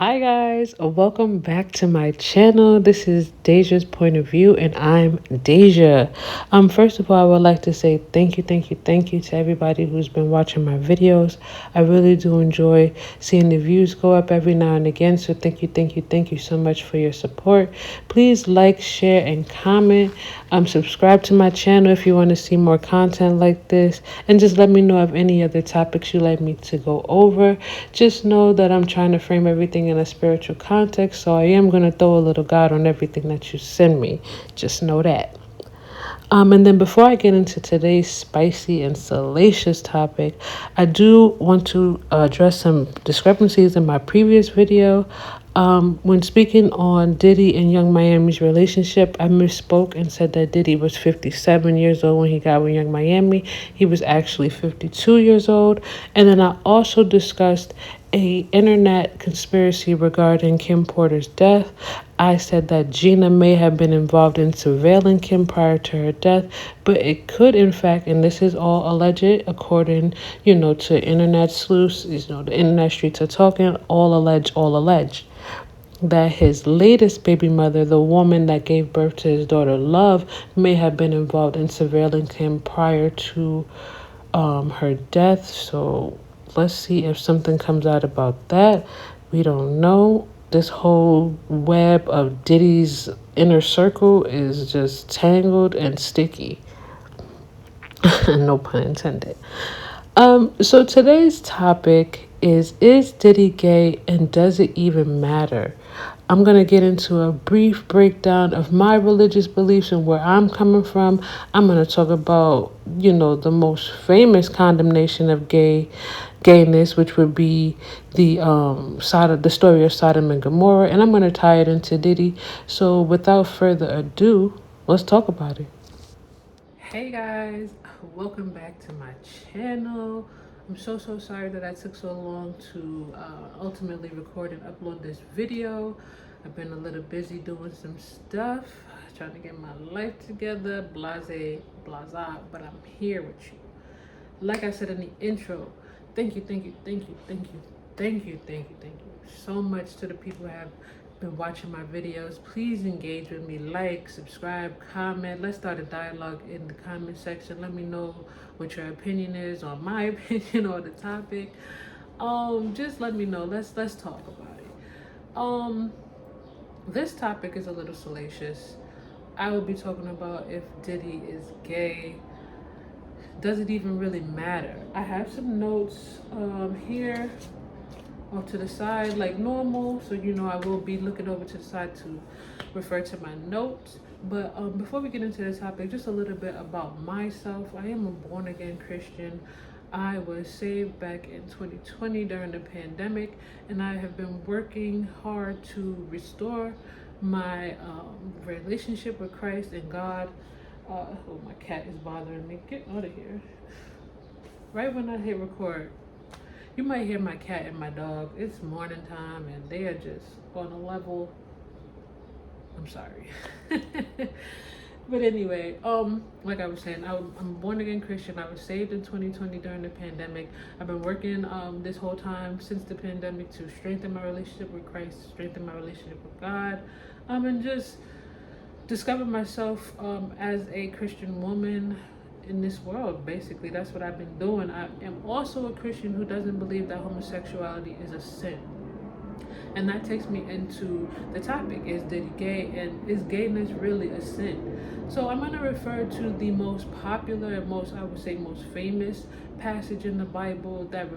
Hi guys, welcome back to my channel. This is Deja's Point of View and I'm Deja. First of all, I would like to say thank you to everybody who's been watching my videos. I really do enjoy seeing the views go up every now and again. So thank you so much for your support. Please like, share, and comment. Subscribe to my channel if you want to see more content like this. And just let me know of any other topics you'd like me to go over. Just know that I'm trying to frame everything in a spiritual context, so I am going to throw a little God on everything that you send me. Just know that. And then before I get into today's spicy and salacious topic, I do want to address some discrepancies in my previous video. When speaking on Diddy and Young Miami's relationship, I misspoke and said that Diddy was 57 years old when he got with Young Miami. He was actually 52 years old. And then I also discussed a internet conspiracy regarding Kim Porter's death. I said that Gina may have been involved in surveilling Kim prior to her death, but it could in fact, and this is all alleged according, to internet sleuths, the internet streets are talking, all alleged that his latest baby mother, the woman that gave birth to his daughter Love, may have been involved in surveilling Kim prior to her death. So let's see if something comes out about that. We don't know. This whole web of Diddy's inner circle is just tangled and sticky. No pun intended. So today's topic is Diddy gay and does it even matter? I'm going to get into a brief breakdown of my religious beliefs and where I'm coming from. I'm going to talk about, the most famous condemnation of gayness, which would be the story of Sodom and Gomorrah, and I'm going to tie it into Diddy. So without further ado, let's talk about it. Hey guys, welcome back to my channel. I'm so sorry that I took so long to ultimately record and upload this video. I've been a little busy doing some stuff, trying to get my life together, blase, but I'm here with you. Like I said in the intro, thank you so much to the people who have been watching my videos. Please engage with me, like, subscribe, comment. Let's start a dialogue in the comment section. Let me know what your opinion is on my opinion on the topic. Just let me know. Let's talk about it. This topic is a little salacious. I will be talking about if Diddy is gay. Does it even really matter? I have some notes here off to the side like normal, so I will be looking over to the side to refer to my notes. But before we get into the topic, just a little bit about myself. I am a born again Christian. I was saved back in 2020 during the pandemic, and I have been working hard to restore my relationship with Christ and God. Oh, my cat is bothering me. Get out of here. Right when I hit record, you might hear my cat and my dog. It's morning time and they are just on a level. I'm sorry. But anyway, like I was saying, I'm a born again Christian. I was saved in 2020 during the pandemic. I've been working this whole time since the pandemic to strengthen my relationship with Christ, strengthen my relationship with God, and just discover myself as a Christian woman in this world. Basically, that's what I've been doing. I am also a Christian who doesn't believe that homosexuality is a sin. And that takes me into the topic, is Diddy gay and is gayness really a sin? So I'm going to refer to the most popular and most famous passage in the Bible that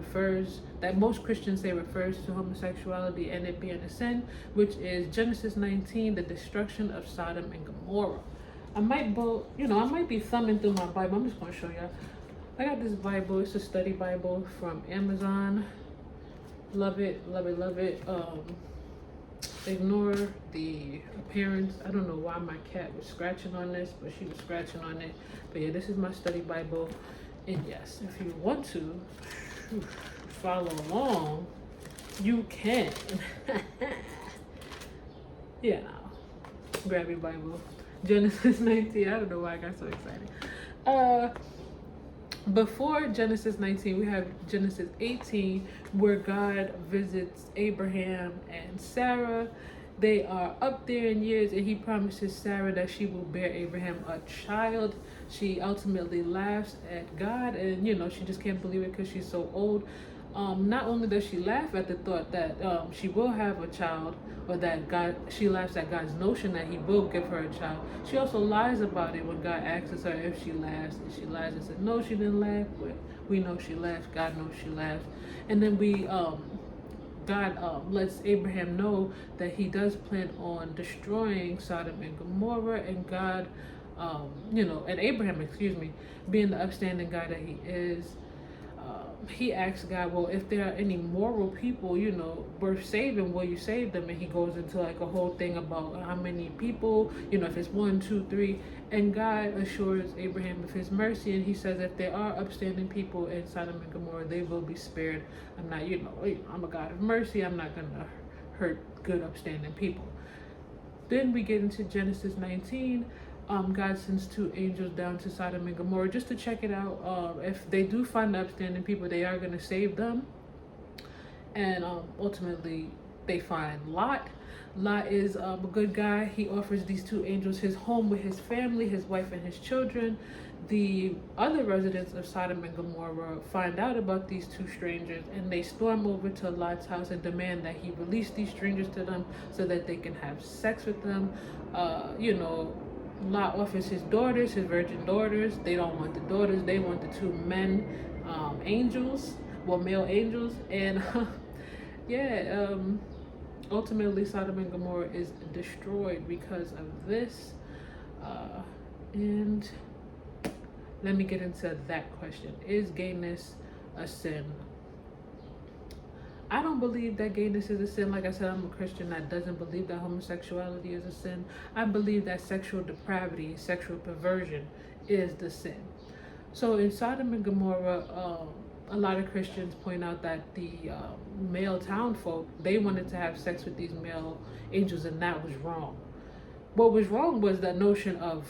most Christians say refers to homosexuality and it being a sin, which is Genesis 19, the destruction of Sodom and Gomorrah. I might be thumbing through my Bible. I'm just going to show y'all. I got this Bible. It's a study Bible from Amazon. Love it. Ignore the appearance. I don't know why my cat was scratching on this, but she was scratching on it. But yeah, this is my study Bible. And yes, if you want to follow along, you can. Yeah, no. Grab your Bible. Genesis 19. I don't know why I got so excited. before Genesis 19, we have Genesis 18, where God visits Abraham and Sarah. They are up there in years, and he promises Sarah that she will bear Abraham a child. She ultimately laughs at God, and she just can't believe it because she's so old. Not only does she laugh at the thought that she will have a child, or that she laughs at God's notion that he will give her a child. She also lies about it when God asks her if she laughs, and she lies and says no, she didn't laugh, but we know she laughs. God knows she laughs. And then God lets Abraham know that he does plan on destroying Sodom and Gomorrah, and and Abraham, being the upstanding guy that he is, he asks God, well, if there are any moral people, worth saving, will you save them? And he goes into like a whole thing about how many people, if it's 1, 2, 3. And God assures Abraham of his mercy, and he says if there are upstanding people in Sodom and Gomorrah, they will be spared. I'm not, I'm a God of mercy. I'm not going to hurt good, upstanding people. Then we get into Genesis 19. God sends 2 angels down to Sodom and Gomorrah just to check it out. If they do find the upstanding people, they are going to save them. And ultimately, they find Lot. Lot is a good guy. He offers these 2 angels his home with his family, his wife, and his children. The other residents of Sodom and Gomorrah find out about these 2 strangers, and they storm over to Lot's house and demand that he release these strangers to them so that they can have sex with them. Lot offers his daughters, his virgin daughters. They don't want the daughters. They want the 2 men, angels, male angels. And ultimately Sodom and Gomorrah is destroyed because of this. And let me get into that question. Is gayness a sin? I don't believe that gayness is a sin. Like I said, I'm a Christian that doesn't believe that homosexuality is a sin. I believe that sexual depravity, sexual perversion is the sin. So in Sodom and Gomorrah, a lot of Christians point out that the male townfolk, they wanted to have sex with these male angels, and that was wrong. What was wrong was that notion of,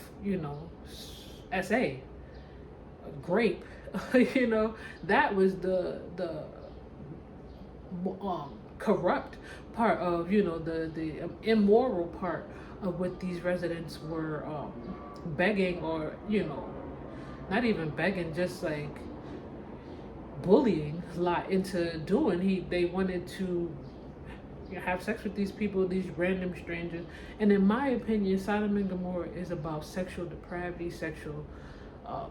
SA, grape, that was the corrupt part of, the immoral part of what these residents were begging, or, not even begging, just like bullying Lot into doing. They wanted to have sex with these people, these random strangers. And in my opinion, Sodom and Gomorrah is about sexual depravity, sexual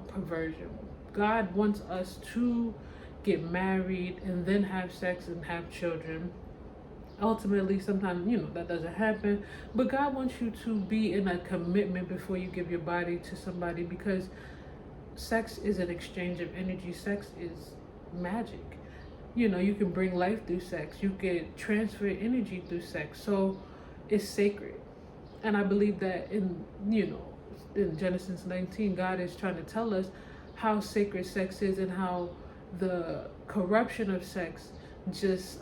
perversion. God wants us to get married and then have sex and have children. Ultimately, sometimes, that doesn't happen. But God wants you to be in a commitment before you give your body to somebody, because sex is an exchange of energy. Sex is magic. You can bring life through sex. You can transfer energy through sex. So it's sacred. And I believe that in Genesis 19, God is trying to tell us how sacred sex is, and how the corruption of sex just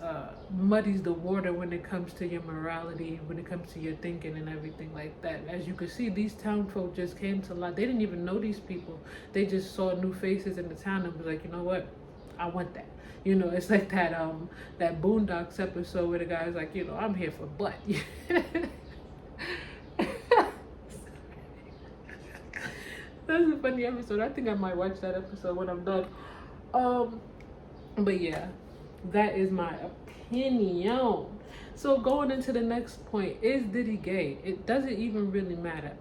muddies the water when it comes to your morality, when it comes to your thinking and everything like that. As you can see, these town folk just came to life. They didn't even know these people. They just saw new faces in the town and was like, you know what? I want that. It's like that Boondocks episode where the guy's like, I'm here for butt. That's a funny episode. I think I might watch that episode when I'm done. But yeah, that is my opinion. So going into the next point, is Diddy gay? It doesn't even really matter.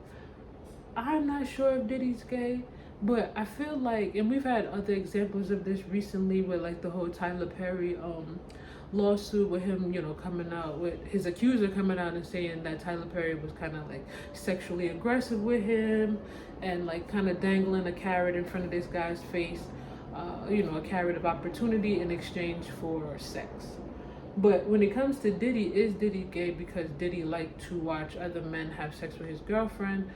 I'm not sure if Diddy's gay, but I feel like, and we've had other examples of this recently with like the whole Tyler Perry lawsuit, with him, coming out with his accuser coming out and saying that Tyler Perry was kind of like sexually aggressive with him, and like kind of dangling a carrot in front of this guy's face, a carrot of opportunity in exchange for sex. But when it comes to Diddy, is Diddy gay because Diddy liked to watch other men have sex with his girlfriend?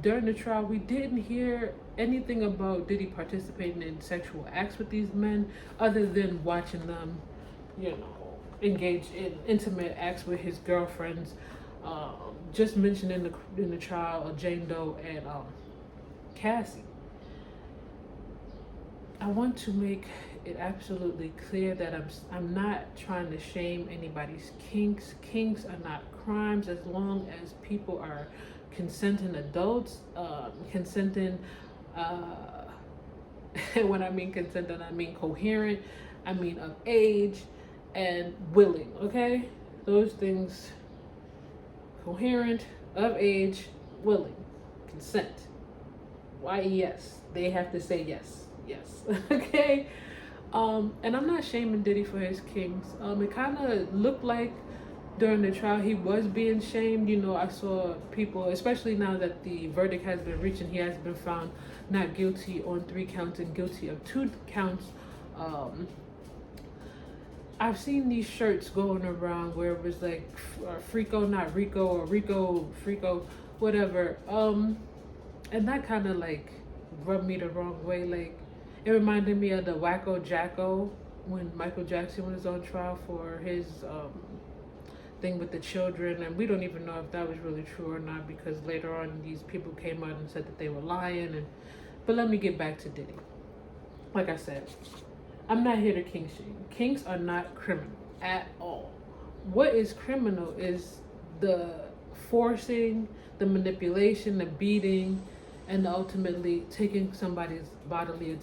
During the trial, we didn't hear anything about Diddy participating in sexual acts with these men, other than watching them, engage in intimate acts with his girlfriends. Just mentioned in the trial, Jane Doe and Cassie. I want to make it absolutely clear that I'm not trying to shame anybody's kinks. Kinks are not crimes as long as people are consenting adults, consenting. And when I mean consenting, I mean coherent. I mean of age and willing. Okay, those things: coherent, of age, willing, consent. Yes, they have to say yes. Yes. Okay. And I'm not shaming Diddy for his kings. It kind of looked like during the trial he was being shamed. You know, I saw people, especially now that the verdict has been reached and he has been found not guilty on 3 counts and guilty of 2 counts. I've seen these shirts going around where it was like Frico, not Rico, or Rico, Frico, whatever. And that kind of like rubbed me the wrong way. Like, it reminded me of the Wacko Jacko when Michael Jackson was on trial for his thing with the children, and we don't even know if that was really true or not, because later on these people came out and said that they were lying. But let me get back to Diddy. Like I said, I'm not here to kink shame. Kinks are not criminal at all. What is criminal is the forcing, the manipulation, the beating, and ultimately taking somebody's bodily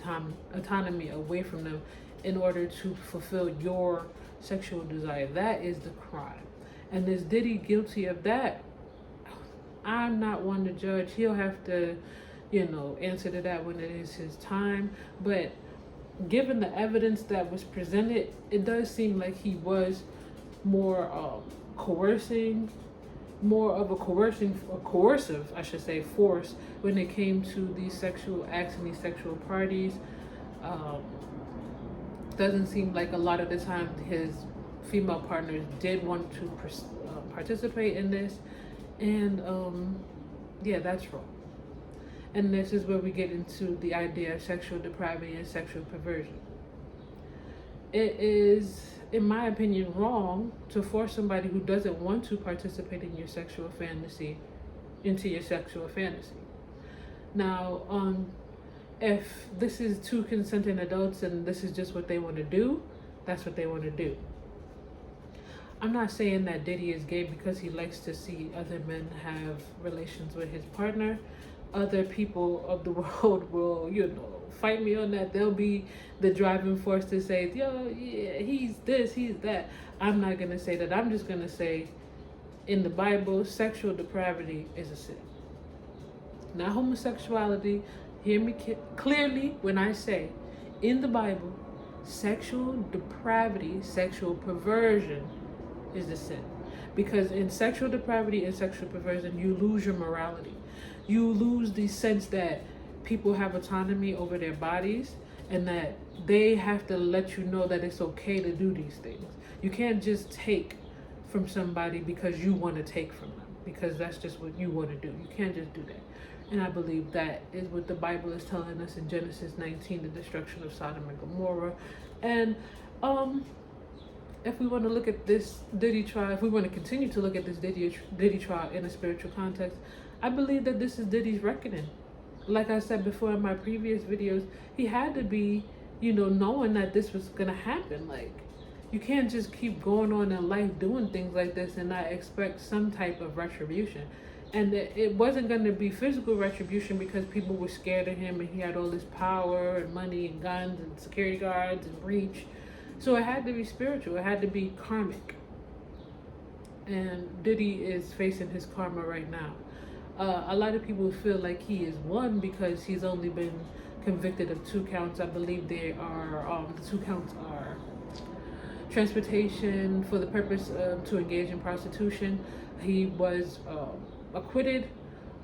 autonomy away from them in order to fulfill your sexual desire. That is the crime. And is Diddy guilty of that? I'm not one to judge. He'll have to, answer to that when it is his time. But given the evidence that was presented, it does seem like he was more coercing, more of a coercive, I should say, force when it came to these sexual acts and these sexual parties. Doesn't seem like a lot of the time his female partners did want to participate in this, and yeah, that's wrong. And this is where we get into the idea of sexual depravity and sexual perversion. It is, in my opinion, wrong to force somebody who doesn't want to participate in your sexual fantasy into your sexual fantasy. Now, if this is 2 consenting adults and this is just what they want to do, that's what they want to do. I'm not saying that Diddy is gay because he likes to see other men have relations with his partner. Other people of the world will, fight me on that. They'll be the driving force to say, yo, yeah, he's this, he's that. I'm not going to say that. I'm just going to say, in the Bible, sexual depravity is a sin. Not homosexuality. Hear me clearly when I say, in the Bible, sexual depravity, sexual perversion is a sin. Because in sexual depravity and sexual perversion, you lose your morality. You lose the sense that people have autonomy over their bodies and that they have to let you know that it's okay to do these things. You can't just take from somebody because you want to take from them, because that's just what you want to do. You can't just do that. And I believe that is what the Bible is telling us in Genesis 19, the destruction of Sodom and Gomorrah. And if we want to look at this Diddy trial, if we want to continue to look at this Diddy trial in a spiritual context, I believe that this is Diddy's reckoning. Like I said before in my previous videos, he had to be, knowing that this was going to happen. Like, you can't just keep going on in life doing things like this and not expect some type of retribution. And it wasn't going to be physical retribution because people were scared of him and he had all this power and money and guns and security guards and reach. So it had to be spiritual. It had to be karmic. And Diddy is facing his karma right now. A lot of people feel like he is one because he's only been convicted of 2 counts. I believe they are, the 2 counts are transportation for the purpose to engage in prostitution. He was acquitted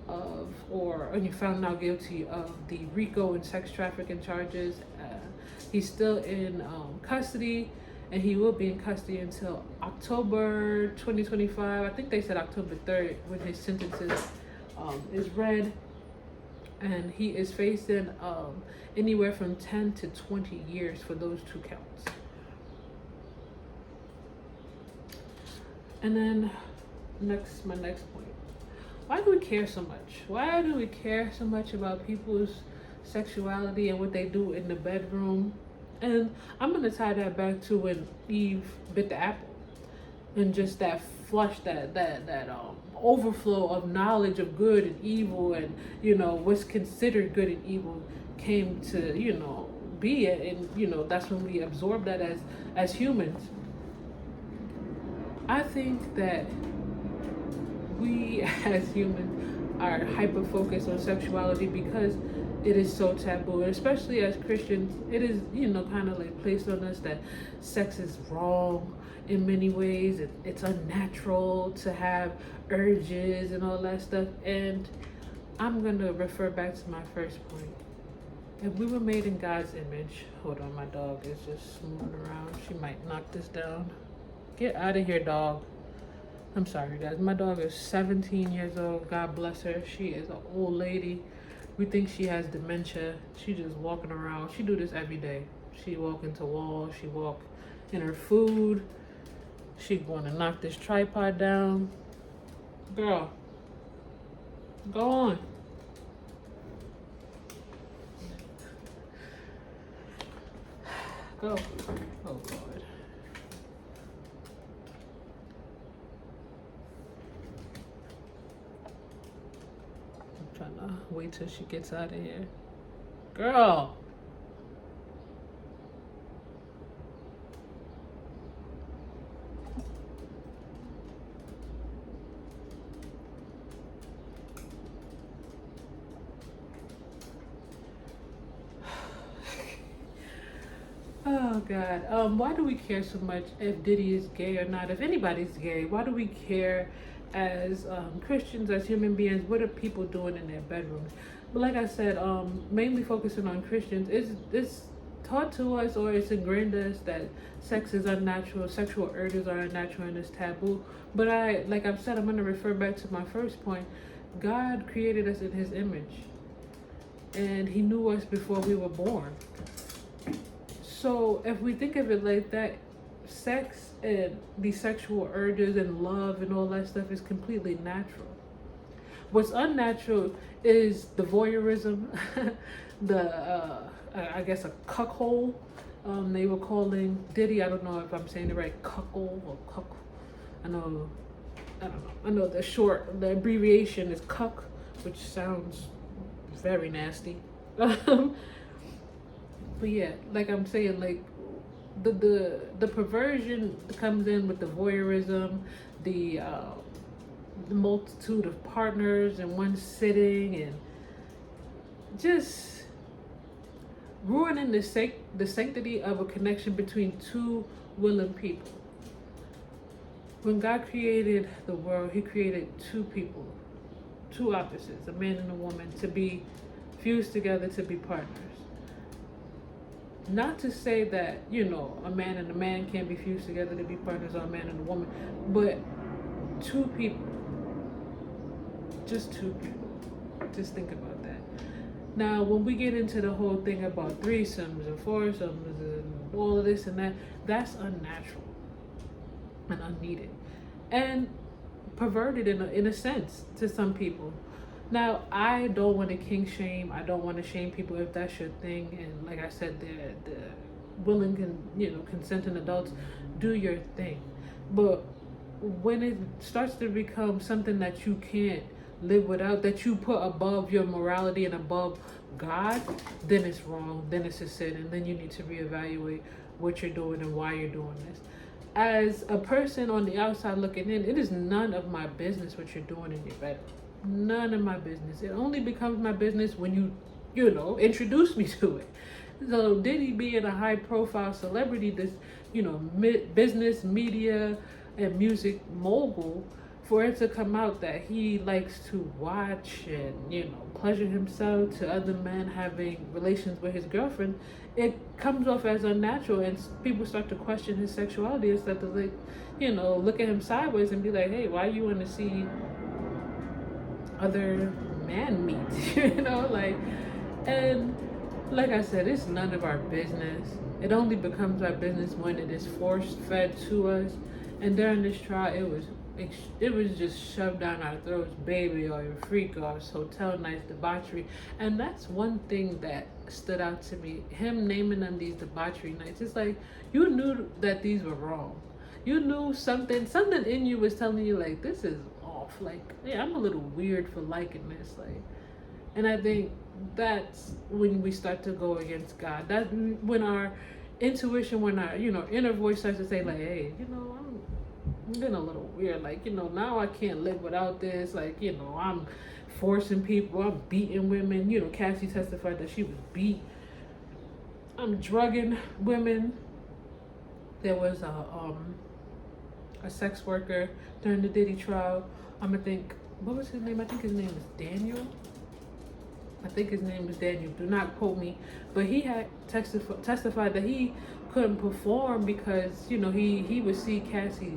of, and found now guilty of the RICO and sex trafficking charges. He's still in custody, and he will be in custody until October 2025. I think they said October 3rd when his sentences is read, and he is facing anywhere from 10 to 20 years for those 2 counts. And then my next point. Why do we care so much? Why do we care so much about people's sexuality and what they do in the bedroom. And I'm gonna tie that back to when Eve bit the apple, and just that flush, that overflow of knowledge of good and evil, and what's considered good and evil came to be it, and that's when we absorb that as humans. I think that we as humans are hyper focused on sexuality because it is so taboo, and especially as Christians, it is kind of like placed on us that sex is wrong in many ways. It's unnatural to have urges and all that stuff. And I'm gonna refer back to my first point. If we were made in God's image, hold on, my dog is just moving around. She might knock this down. Get out of here, dog. I'm sorry, guys. My dog is 17 years old. God bless her. She is an old lady. We think she has dementia. She just walking around. She do this every day. She walk into walls. She walk in her food. She going to knock this tripod down. Girl, go on. Go. Oh, God. I'm trying to wait till she gets out of here. Girl. Oh God. Why do we care so much if Diddy is gay or not? If anybody's gay, why do we care as Christians, as human beings? What are people doing in their bedrooms? But like I said, mainly focusing on Christians, it's taught to us, or it's ingrained in us, that sex is unnatural, sexual urges are unnatural, and it's taboo. But like I've said, I'm going to refer back to my first point. God created us in His image, and He knew us before we were born. So if we think of it like that, sex and the sexual urges and love and all that stuff is completely natural. What's unnatural is the voyeurism, I guess a cuckold. They were calling Diddy, I don't know if I'm saying it right, cuckold or cuck. I don't know. I know the abbreviation is cuck, which sounds very nasty. But yeah, like I'm saying, like the perversion comes in with the voyeurism, the multitude of partners in one sitting, and just ruining the sanctity of a connection between two willing people. When God created the world, He created two people, two opposites, a man and a woman, to be fused together to be partners. Not to say that, a man and a man can't be fused together to be partners, or a man and a woman, but two people. Just two people. Just think about that. Now, when we get into the whole thing about threesomes and foursomes and all of this and that, that's unnatural and unneeded and perverted in a sense to some people. Now, I don't want to kink shame. I don't want to shame people if that's your thing. And like I said, the willing, consenting adults, do your thing. But when it starts to become something that you can't live without, that you put above your morality and above God, then it's wrong. Then it's a sin. And then you need to reevaluate what you're doing and why you're doing this. As a person on the outside looking in, it is none of my business what you're doing in your bedroom. None of my business. It only becomes my business when you introduce me to it. So Diddy being a high profile celebrity, this, business, media, and music mogul, for it to come out that he likes to watch and, pleasure himself to other men having relations with his girlfriend, it comes off as unnatural, and people start to question his sexuality and start to look at him sideways and be like, hey, why you want to see other man meat, and like I said, it's none of our business. It only becomes our business when it is force fed to us. And during this trial, it was it was just shoved down our throats, baby, or your freak offs, hotel nights, debauchery. And that's one thing that stood out to me. Him naming them these debauchery nights. It's like you knew that these were wrong. You knew something in you was telling you like this is off. Like, yeah, I'm a little weird for liking this. Like, and I think that's when we start to go against God. That's when our intuition, when our inner voice starts to say like, hey, I'm getting a little weird. Like, now I can't live without this. Like, I'm forcing people. I'm beating women. Cassie testified that she was beat. I'm drugging women. There was a sex worker during the Diddy trial. What was his name? I think his name was Daniel. I think his name was Daniel. Do not quote me. But he had testified that he couldn't perform because, he would see Cassie,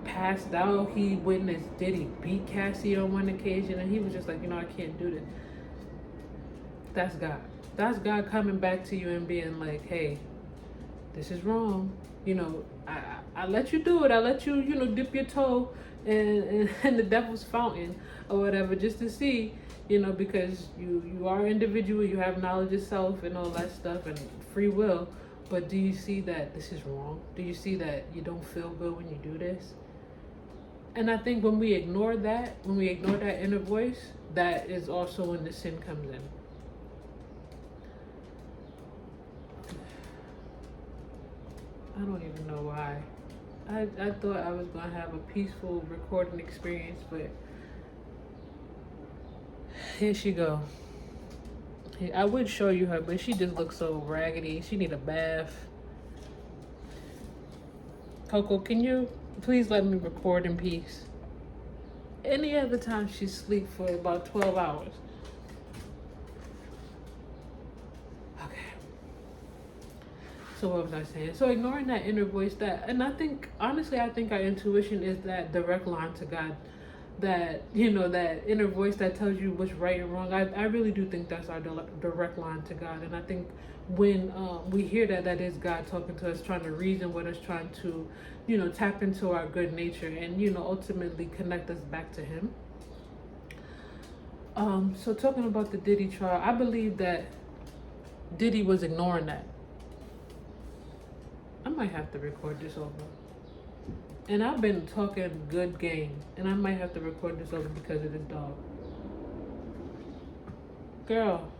passed out. He witnessed Diddy beat Cassie on one occasion, and he was just like, I can't do this. That's God. That's God coming back to you and being like, hey, this is wrong. I let you do it. I let you, dip your toe in the devil's fountain or whatever, just to see, because you are individual, you have knowledge of self and all that stuff and free will. But do you see that this is wrong? Do you see that you don't feel good when you do this? And I think when we ignore that inner voice, that is also when the sin comes in. I don't even know why. I thought I was going to have a peaceful recording experience, but here she go. I would show you her, but she just looks so raggedy. She need a bath. Coco, can you please let me record in peace? Any other time she sleep for about 12 hours. Okay. So what was I saying? So ignoring that inner voice, and I think, honestly, I think our intuition is that direct line to God. That, that inner voice that tells you what's right and wrong. I really do think that's our direct line to God. And I think when we hear that is God talking to us, trying to reason with us, trying to, tap into our good nature and, ultimately connect us back to Him. So talking about the Diddy trial, I believe that Diddy was ignoring that. I might have to record this over. And I've been talking good game, and I might have to record this over because of this dog. Girl,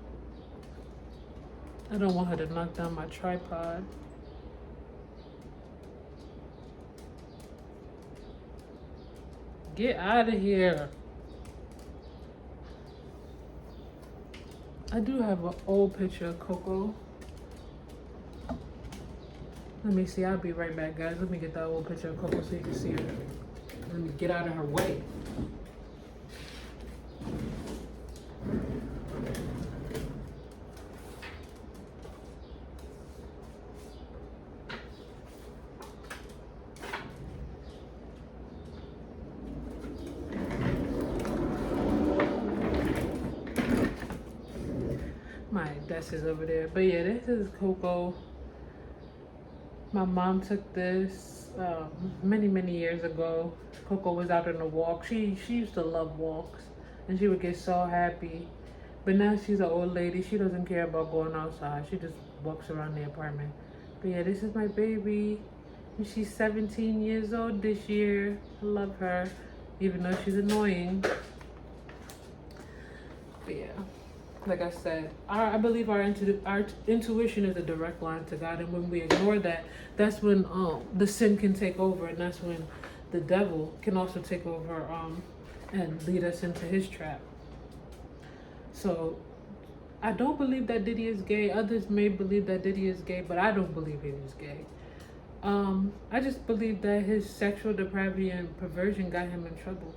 I don't want her to knock down my tripod. Get out of here. I do have an old picture of Coco. Let me see. I'll be right back, guys. Let me get that old picture of Coco so you can see her. Let me get out of her way. My desk is over there. But yeah, this is Coco. My mom took this many years ago. Coco was out on a walk. She used to love walks, and she would get so happy. But now she's an old lady. She doesn't care about going outside. She just walks around the apartment. But yeah, this is my baby. And she's 17 years old this year. I love her, even though she's annoying. But yeah. Like I said, I believe our intuition is a direct line to God, and when we ignore that, that's when the sin can take over, and that's when the devil can also take over and lead us into his trap. So I don't believe that Diddy is gay. Others may believe that Diddy is gay, but I don't believe he is gay. I just believe that his sexual depravity and perversion got him in trouble.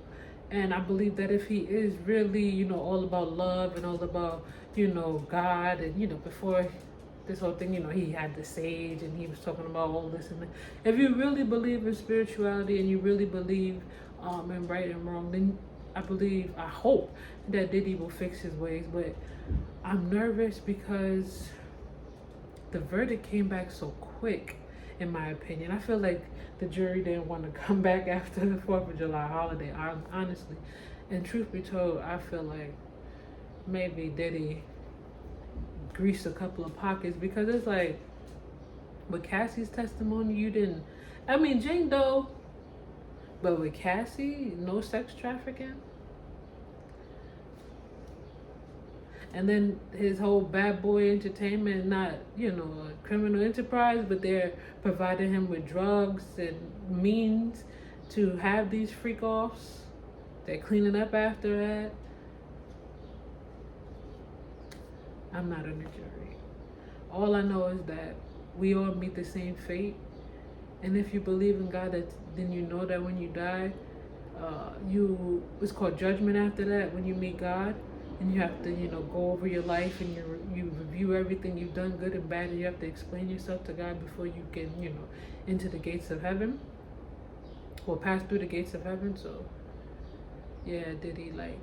And I believe that if he is really, all about love and all about, God, and, before this whole thing, he had the sage and he was talking about all this and that. If you really believe in spirituality and you really believe in right and wrong, then I hope that Diddy will fix his ways. But I'm nervous because the verdict came back so quick. in my opinion. I feel like the jury didn't want to come back after the 4th of July holiday, honestly. And truth be told, I feel like maybe Diddy greased a couple of pockets, because it's like, with Cassie's testimony, you didn't, I mean, Jane Doe, but with Cassie, no sex trafficking. And then his whole bad boy entertainment, not, you know, a criminal enterprise, but they're providing him with drugs and means to have these freak offs. They're cleaning up after that. I'm not in the jury. All I know is that we all meet the same fate. And if you believe in God, then you know that when you die, it's called judgment after that, when you meet God. And you have to, you know, go over your life, and you review everything you've done, good and bad, and you have to explain yourself to God before you can, you know, into the gates of heaven, or pass through the gates of heaven. So, yeah, Diddy, like,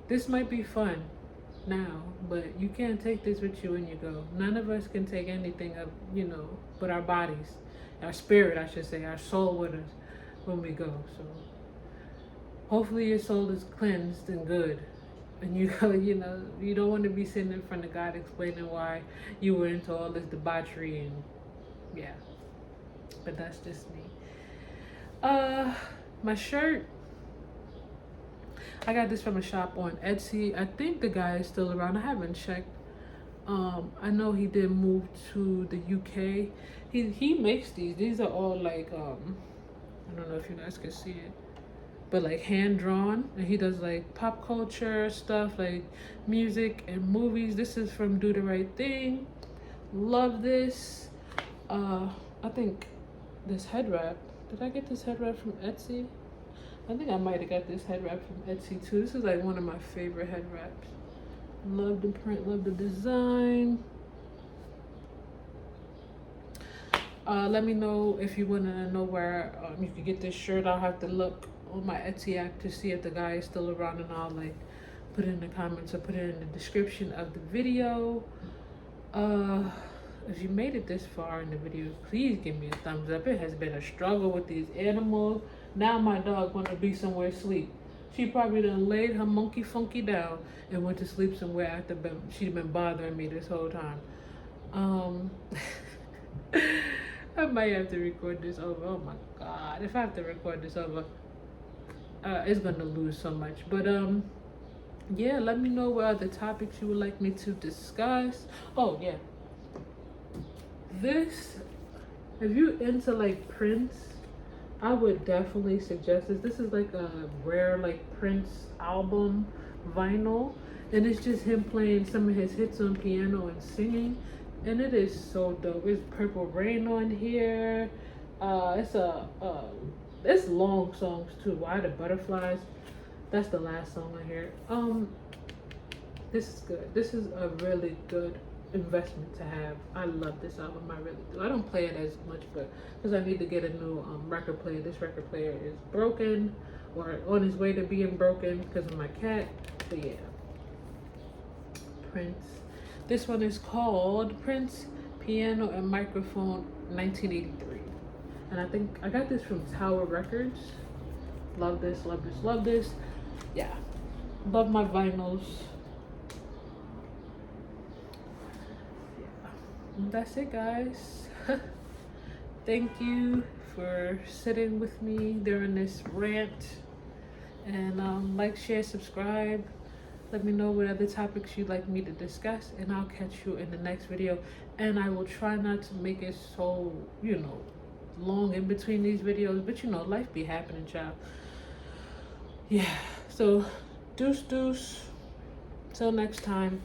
this might be fun now, but you can't take this with you when you go. None of us can take anything of, you know, but our bodies, our spirit, I should say, our soul with us when we go. So hopefully your soul is cleansed and good, and you know, you don't want to be sitting in front of God explaining why you were into all this debauchery. And yeah, but that's just me. My shirt, I got this from a shop on Etsy. I think the guy is still around. I haven't checked. I know he did move to the UK. He makes these are all like I don't know if you guys can see it, but like hand drawn, and he does like pop culture stuff, like music and movies. This is from Do the Right Thing. Love this. I think this head wrap, did I get this head wrap from Etsy? I think I might have got this head wrap from Etsy too. This is like one of my favorite head wraps. Love the print, love the design. Let me know if you want to know where you can get this shirt. I'll have to look on my Etsy app to see if the guy is still around, and I'll like put it in the comments or put it in the description of the video. If you made it this far in the video, please give me a thumbs up. It has been a struggle with these animals. Now my dog want to be somewhere sleep. She probably done laid her monkey funky down and went to sleep somewhere after she's been bothering me this whole time. I might have to record this over. Oh my god, if I have to record this over, it's gonna lose so much. But yeah, let me know what other topics you would like me to discuss. Oh yeah, this, if you into like Prince, I would definitely suggest this. This is like a rare like Prince album vinyl, and it's just him playing some of his hits on piano and singing, and it is so dope. It's Purple Rain on here. It's long songs too. Why the Butterflies? That's the last song on here. This is good. This is a really good investment to have. I love this album. I really do. I don't play it as much, but because I need to get a new record player. This record player is broken, or on his way to being broken because of my cat. But yeah, Prince. This one is called Prince Piano and Microphone 1983, and I think I got this from Tower Records. Love this, love this, love this. Yeah, love my vinyls. That's it, guys. Thank you for sitting with me during this rant, and like, share, subscribe. Let me know what other topics you'd like me to discuss, and I'll catch you in the next video. And I will try not to make it so, you know, long in between these videos, but you know, life be happening, child. Yeah, so deuce till next time.